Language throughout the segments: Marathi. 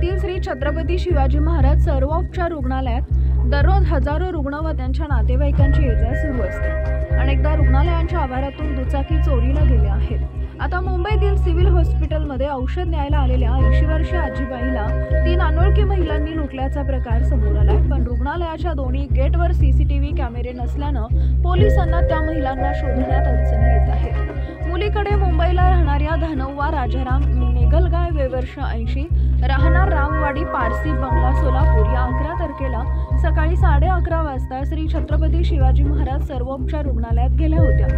येथील श्री छत्रपती शिवाजी महाराज सर्वोपचार रुग्णालयात दररोज हजारो रुग्ण व त्यांच्या नातेवाईकांची ये-जा सुरू असते। अनेकदा रुग्णालयांच्या आवारातून दुचाकी चोरीला गेल्या आहेत। आता मुंबईतील सिव्हिल हॉस्पिटलमध्ये औषध न्यायला आलेल्या 80 वर्षीय आजीबाईला 3 अनोळखी महिलांनी लुटल्याचा प्रकार समोर आलाय। पण रुग्णालयाच्या दोन्ही गेटवर सीसीटीव्ही कॅमेरे नसल्यानं पोलिसांना त्या महिलांना शोधण्यात अडचणी येत आहेत। मुलीकडे मुंबईला राहणाऱ्या धनौवा राजाराम नेगलगाय वय वर्ष 80 राहणार रामवाडी पारसी बंगला सोलापूर या 11 तारखेला सकाळी 11:30 वाजता श्री छत्रपती शिवाजी महाराज सर्वोपचार रुग्णालयात गेल्या होत्या।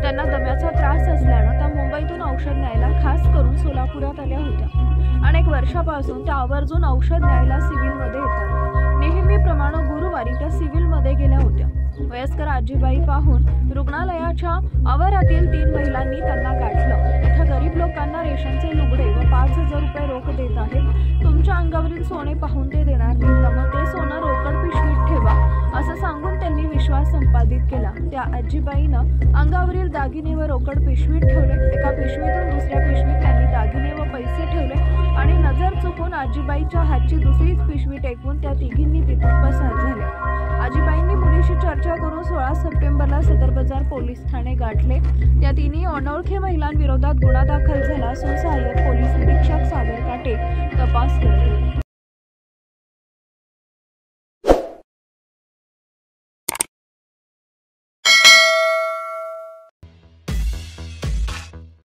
त्यांना दम्याचा त्रास असल्यानं त्या मुंबईतून औषध न्यायला खास करून सोलापुरात आल्या होत्या। अनेक वर्षापासून त्या आवर्जून औषध न्यायला सिव्हिलमध्ये येतात। नेहमीप्रमाणे गुरुवारी त्या सिव्हिलमध्ये गेल्या होत्या। वयस्कर आजीबाई पाहून रुग्णालयाच्या आवारातील 3 महिलांनी त्यांना गाठलं। इथं गरीब लोकांना रेशनचे लुगडे व 5,000 रुपये रोख देत आहेत। तुमच्या अंगावरील सोने पाहून ते देणार नाही, त्यामुळे ते सोनं रोकड पिशवीत ठेवा असं सांगून त्यांनी विश्वास संपादित केला। त्या आजीबाईनं अंगावरील दागिने व रोकड पिशवीत ठेवले। एका पिशवीतून दुसऱ्या पिशवीत त्यांनी दागिने व पैसे ठेवले आणि नजर चुकून आजीबाईच्या हातची दुसरीच पिशवी टेकवून त्या तिघींनी तिथून पसार झाल्या। आजीबाईंनी मुलीशी चर्चा करून 16 सप्टेंबरला सदर बाजार पोलीस ठाणे गाठले। त्या तिन्ही अनोळखी महिलांविरोधात गुन्हा दाखल झाला असून सहाय्यक पोलीस निरीक्षक सागर